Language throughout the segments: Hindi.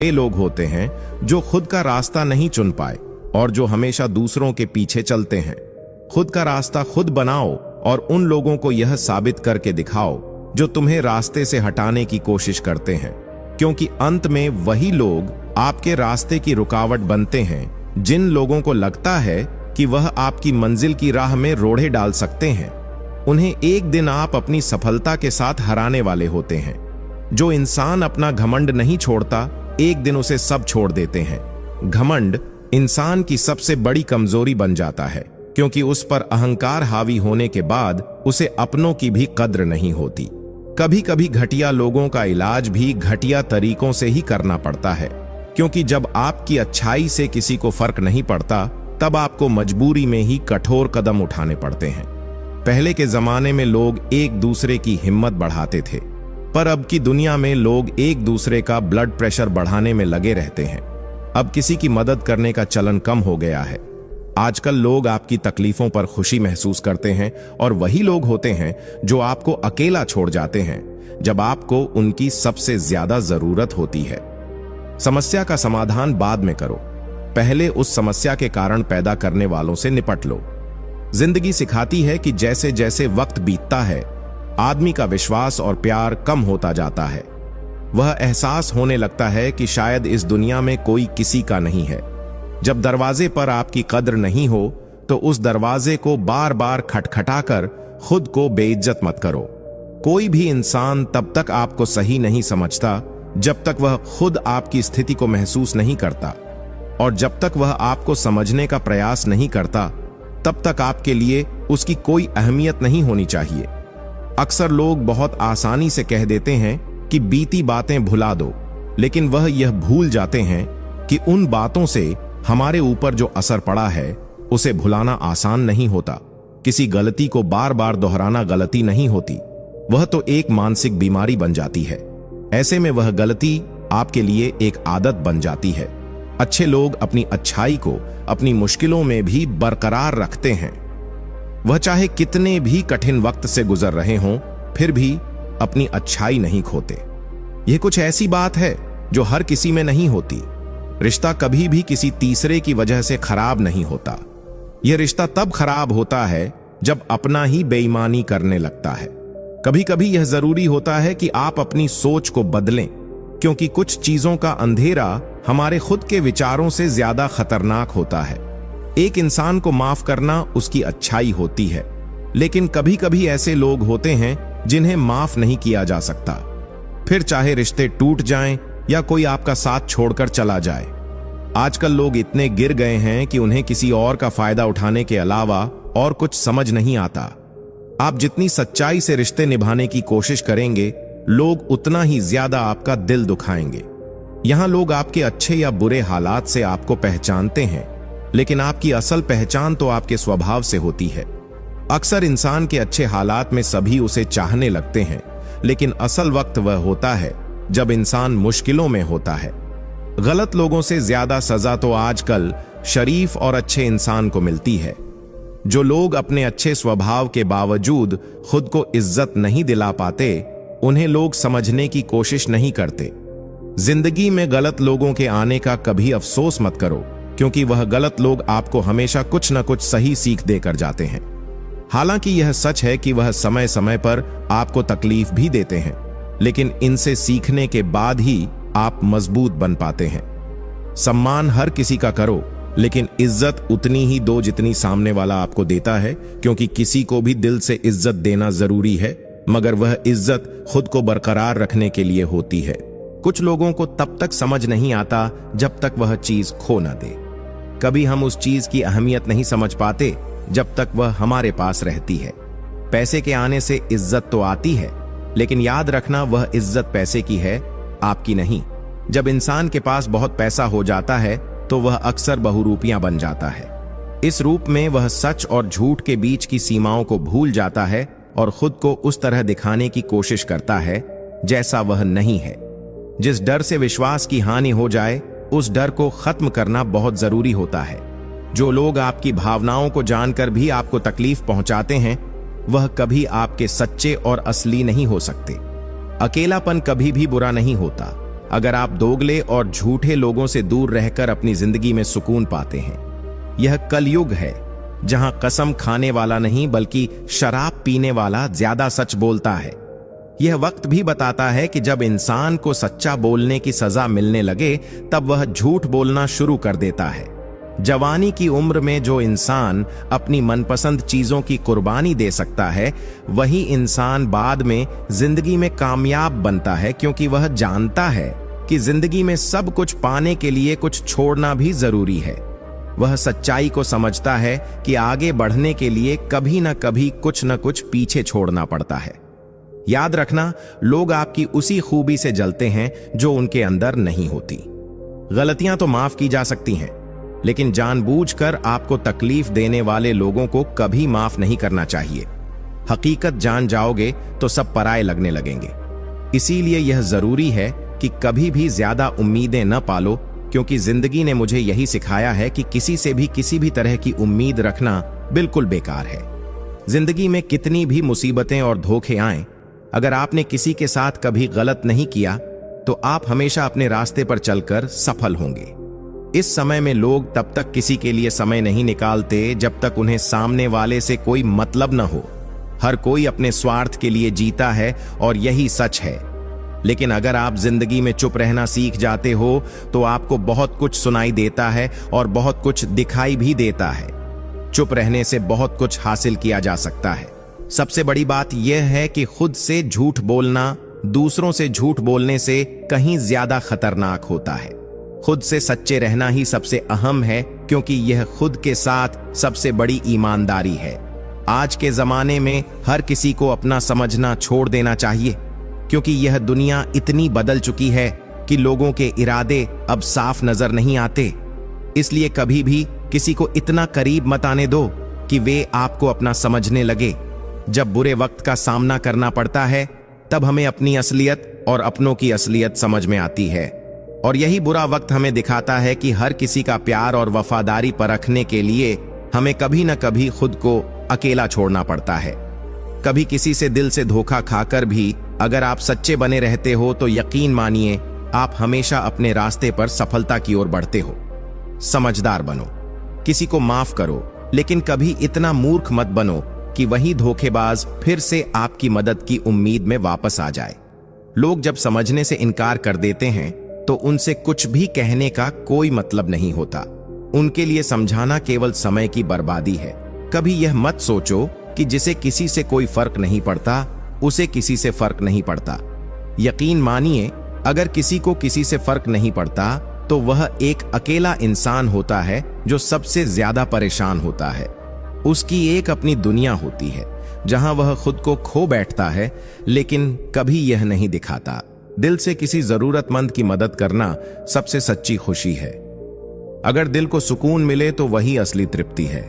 वे लोग होते हैं जो खुद का रास्ता नहीं चुन पाए और जो हमेशा दूसरों के पीछे चलते हैं। खुद का रास्ता खुद बनाओ और उन लोगों को यह साबित करके दिखाओ जो तुम्हें रास्ते से हटाने की कोशिश करते हैं, क्योंकि अंत में वही लोग आपके रास्ते की रुकावट बनते हैं जिन लोगों को लगता है कि वह आपकी मंजिल की राह में रोड़े डाल सकते हैं। उन्हें एक दिन आप अपनी सफलता के साथ हराने वाले होते हैं। जो इंसान अपना घमंड नहीं छोड़ता, एक दिन उसे सब छोड़ देते हैं। घमंड इंसान की सबसे बड़ी कमजोरी बन जाता है, क्योंकि उस पर अहंकार हावी होने के बाद उसे अपनों की भी कद्र नहीं होती। कभी कभी घटिया लोगों का इलाज भी घटिया तरीकों से ही करना पड़ता है, क्योंकि जब आपकी अच्छाई से किसी को फर्क नहीं पड़ता, तब आपको मजबूरी में ही कठोर कदम उठाने पड़ते हैं। पहले के जमाने में लोग एक दूसरे की हिम्मत बढ़ाते थे, पर अब की दुनिया में लोग एक दूसरे का ब्लड प्रेशर बढ़ाने में लगे रहते हैं। अब किसी की मदद करने का चलन कम हो गया है। आजकल लोग आपकी तकलीफों पर खुशी महसूस करते हैं और वही लोग होते हैं जो आपको अकेला छोड़ जाते हैं जब आपको उनकी सबसे ज्यादा जरूरत होती है। समस्या का समाधान बाद में करो, पहले उस समस्या के कारण पैदा करने वालों से निपट लो। जिंदगी सिखाती है कि जैसे जैसे वक्त बीतता है, आदमी का विश्वास और प्यार कम होता जाता है। वह एहसास होने लगता है कि शायद इस दुनिया में कोई किसी का नहीं है। जब दरवाजे पर आपकी कद्र नहीं हो, तो उस दरवाजे को बार बार खटखटाकर खुद को बेइज्जत मत करो। कोई भी इंसान तब तक आपको सही नहीं समझता जब तक वह खुद आपकी स्थिति को महसूस नहीं करता, और जब तक वह आपको समझने का प्रयास नहीं करता, तब तक आपके लिए उसकी कोई अहमियत नहीं होनी चाहिए। अक्सर लोग बहुत आसानी से कह देते हैं कि बीती बातें भुला दो, लेकिन वह यह भूल जाते हैं कि उन बातों से हमारे ऊपर जो असर पड़ा है उसे भुलाना आसान नहीं होता। किसी गलती को बार बार दोहराना गलती नहीं होती, वह तो एक मानसिक बीमारी बन जाती है। ऐसे में वह गलती आपके लिए एक आदत बन जाती है। अच्छे लोग अपनी अच्छाई को अपनी मुश्किलों में भी बरकरार रखते हैं। वह चाहे कितने भी कठिन वक्त से गुजर रहे हों, फिर भी अपनी अच्छाई नहीं खोते। यह कुछ ऐसी बात है जो हर किसी में नहीं होती। रिश्ता कभी भी किसी तीसरे की वजह से खराब नहीं होता। यह रिश्ता तब खराब होता है जब अपना ही बेईमानी करने लगता है। कभी कभी यह जरूरी होता है कि आप अपनी सोच को बदलें, क्योंकि कुछ चीजों का अंधेरा हमारे खुद के विचारों से ज्यादा खतरनाक होता है। एक इंसान को माफ करना उसकी अच्छाई होती है, लेकिन कभी कभी ऐसे लोग होते हैं जिन्हें माफ नहीं किया जा सकता। फिर चाहे रिश्ते टूट जाएं या कोई आपका साथ छोड़कर चला जाए। आजकल लोग इतने गिर गए हैं कि उन्हें किसी और का फायदा उठाने के अलावा और कुछ समझ नहीं आता। आप जितनी सच्चाई से रिश्ते निभाने की कोशिश करेंगे, लोग उतना ही ज्यादा आपका दिल दुखाएंगे। यहां लोग आपके अच्छे या बुरे हालात से आपको पहचानते हैं, लेकिन आपकी असल पहचान तो आपके स्वभाव से होती है। अक्सर इंसान के अच्छे हालात में सभी उसे चाहने लगते हैं, लेकिन असल वक्त वह होता है जब इंसान मुश्किलों में होता है। गलत लोगों से ज्यादा सजा तो आजकल शरीफ और अच्छे इंसान को मिलती है। जो लोग अपने अच्छे स्वभाव के बावजूद खुद को इज्जत नहीं दिला पाते, उन्हें लोग समझने की कोशिश नहीं करते। जिंदगी में गलत लोगों के आने का कभी अफसोस मत करो, क्योंकि वह गलत लोग आपको हमेशा कुछ न कुछ सही सीख देकर जाते हैं। हालांकि यह सच है कि वह समय समय पर आपको तकलीफ भी देते हैं, लेकिन इनसे सीखने के बाद ही आप मजबूत बन पाते हैं। सम्मान हर किसी का करो, लेकिन इज्जत उतनी ही दो जितनी सामने वाला आपको देता है, क्योंकि किसी को भी दिल से इज्जत देना जरूरी है, मगर वह इज्जत खुद को बरकरार रखने के लिए होती है। कुछ लोगों को तब तक समझ नहीं आता जब तक वह चीज खो न दे। कभी हम उस चीज की अहमियत नहीं समझ पाते जब तक वह हमारे पास रहती है। पैसे के आने से इज्जत तो आती है, लेकिन याद रखना वह इज्जत पैसे की है, आपकी नहीं। जब इंसान के पास बहुत पैसा हो जाता है तो वह अक्सर बहुरूपियां बन जाता है। इस रूप में वह सच और झूठ के बीच की सीमाओं को भूल जाता है और खुद को उस तरह दिखाने की कोशिश करता है जैसा वह नहीं है। जिस डर से विश्वास की हानि हो जाए, उस डर को खत्म करना बहुत जरूरी होता है। जो लोग आपकी भावनाओं को जानकर भी आपको तकलीफ पहुंचाते हैं, वह कभी आपके सच्चे और असली नहीं हो सकते। अकेलापन कभी भी बुरा नहीं होता, अगर आप दोगले और झूठे लोगों से दूर रहकर अपनी जिंदगी में सुकून पाते हैं। यह कलयुग है जहां कसम खाने वाला नहीं बल्कि शराब पीने वाला ज्यादा सच बोलता है। यह वक्त भी बताता है कि जब इंसान को सच्चा बोलने की सजा मिलने लगे तब वह झूठ बोलना शुरू कर देता है। जवानी की उम्र में जो इंसान अपनी मनपसंद चीजों की कुर्बानी दे सकता है, वही इंसान बाद में जिंदगी में कामयाब बनता है, क्योंकि वह जानता है कि जिंदगी में सब कुछ पाने के लिए कुछ छोड़ना भी जरूरी है। वह सच्चाई को समझता है कि आगे बढ़ने के लिए कभी न कभी कुछ न कुछ पीछे छोड़ना पड़ता है। याद रखना, लोग आपकी उसी खूबी से जलते हैं जो उनके अंदर नहीं होती। गलतियां तो माफ की जा सकती हैं, लेकिन जानबूझकर आपको तकलीफ देने वाले लोगों को कभी माफ नहीं करना चाहिए। हकीकत जान जाओगे तो सब पराये लगने लगेंगे। इसीलिए यह जरूरी है कि कभी भी ज्यादा उम्मीदें न पालो, क्योंकि जिंदगी ने मुझे यही सिखाया है कि किसी से भी किसी भी तरह की उम्मीद रखना बिल्कुल बेकार है। जिंदगी में कितनी भी मुसीबतें और धोखे आएं, अगर आपने किसी के साथ कभी गलत नहीं किया तो आप हमेशा अपने रास्ते पर चलकर सफल होंगे। इस समय में लोग तब तक किसी के लिए समय नहीं निकालते जब तक उन्हें सामने वाले से कोई मतलब न हो। हर कोई अपने स्वार्थ के लिए जीता है और यही सच है। लेकिन अगर आप जिंदगी में चुप रहना सीख जाते हो तो आपको बहुत कुछ सुनाई देता है और बहुत कुछ दिखाई भी देता है। चुप रहने से बहुत कुछ हासिल किया जा सकता है। सबसे बड़ी बात यह है कि खुद से झूठ बोलना दूसरों से झूठ बोलने से कहीं ज्यादा खतरनाक होता है। खुद से सच्चे रहना ही सबसे अहम है, क्योंकि यह खुद के साथ सबसे बड़ी ईमानदारी है। आज के जमाने में हर किसी को अपना समझना छोड़ देना चाहिए, क्योंकि यह दुनिया इतनी बदल चुकी है कि लोगों के इरादे अब साफ नजर नहीं आते। इसलिए कभी भी किसी को इतना करीब मत आने दो कि वे आपको अपना समझने लगे। जब बुरे वक्त का सामना करना पड़ता है तब हमें अपनी असलियत और अपनों की असलियत समझ में आती है, और यही बुरा वक्त हमें दिखाता है कि हर किसी का प्यार और वफादारी परखने के लिए हमें कभी न कभी खुद को अकेला छोड़ना पड़ता है। कभी किसी से दिल से धोखा खाकर भी अगर आप सच्चे बने रहते हो तो यकीन मानिए आप हमेशा अपने रास्ते पर सफलता की ओर बढ़ते हो। समझदार बनो, किसी को माफ करो, लेकिन कभी इतना मूर्ख मत बनो कि वही धोखेबाज फिर से आपकी मदद की उम्मीद में वापस आ जाए। लोग जब समझने से इनकार कर देते हैं तो उनसे कुछ भी कहने का कोई मतलब नहीं होता। उनके लिए समझाना केवल समय की बर्बादी है। कभी यह मत सोचो कि जिसे किसी से कोई फर्क नहीं पड़ता उसे किसी से फर्क नहीं पड़ता। यकीन मानिए, अगर किसी को किसी से फर्क नहीं पड़ता तो वह एक अकेला इंसान होता है जो सबसे ज्यादा परेशान होता है। उसकी एक अपनी दुनिया होती है जहां वह खुद को खो बैठता है, लेकिन कभी यह नहीं दिखाता। दिल से किसी जरूरतमंद की मदद करना सबसे सच्ची खुशी है। अगर दिल को सुकून मिले तो वही असली तृप्ति है।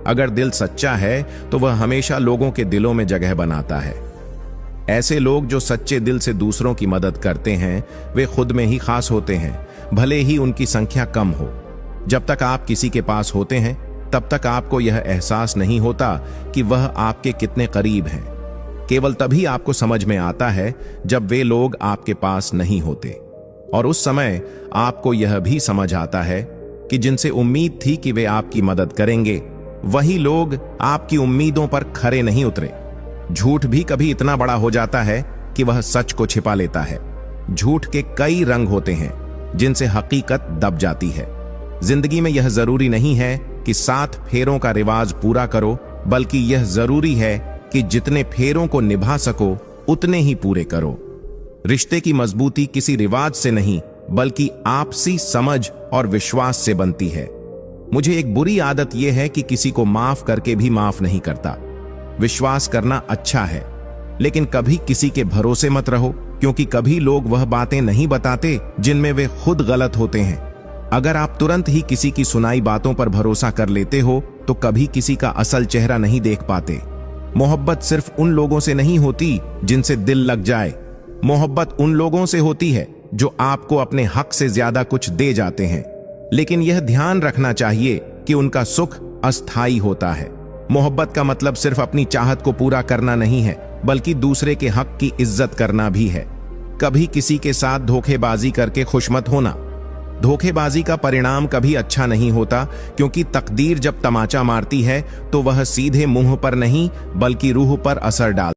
अगर दिल सच्चा है तो वह हमेशा लोगों के दिलों में जगह बनाता है। ऐसे लोग जो सच्चे दिल से दूसरों की मदद करते हैं वे खुद में ही खास होते हैं, भले ही उनकी संख्या कम हो। जब तक आप किसी के पास होते हैं तब तक आपको यह एहसास नहीं होता कि वह आपके कितने करीब हैं। केवल तभी आपको समझ में आता है जब वे लोग आपके पास नहीं होते, और उस समय आपको यह भी समझ आता है कि जिनसे उम्मीद थी कि वे आपकी मदद करेंगे, वही लोग आपकी उम्मीदों पर खरे नहीं उतरे। झूठ भी कभी इतना बड़ा हो जाता है कि वह सच को छिपा लेता है। झूठ के कई रंग होते हैं जिनसे हकीकत दब जाती है। जिंदगी में यह जरूरी नहीं है कि 7 फेरों का रिवाज पूरा करो, बल्कि यह जरूरी है कि जितने फेरों को निभा सको उतने ही पूरे करो। रिश्ते की मजबूती किसी रिवाज से नहीं बल्कि आपसी समझ और विश्वास से बनती है। मुझे एक बुरी आदत यह है कि किसी को माफ करके भी माफ नहीं करता। विश्वास करना अच्छा है, लेकिन कभी किसी के भरोसे मत रहो, क्योंकि कभी लोग वह बातें नहीं बताते जिनमें वे खुद गलत होते हैं। अगर आप तुरंत ही किसी की सुनाई बातों पर भरोसा कर लेते हो तो कभी किसी का असल चेहरा नहीं देख पाते। मोहब्बत सिर्फ उन लोगों से नहीं होती जिनसे दिल लग जाए। मोहब्बत उन लोगों से होती है जो आपको अपने हक से ज्यादा कुछ दे जाते हैं, लेकिन यह ध्यान रखना चाहिए कि उनका सुख अस्थायी होता है। मोहब्बत का मतलब सिर्फ अपनी चाहत को पूरा करना नहीं है, बल्कि दूसरे के हक की इज्जत करना भी है। कभी किसी के साथ धोखेबाजी करके खुश मत होना। धोखेबाजी का परिणाम कभी अच्छा नहीं होता, क्योंकि तकदीर जब तमाचा मारती है तो वह सीधे मुंह पर नहीं बल्कि रूह पर असर डालती है।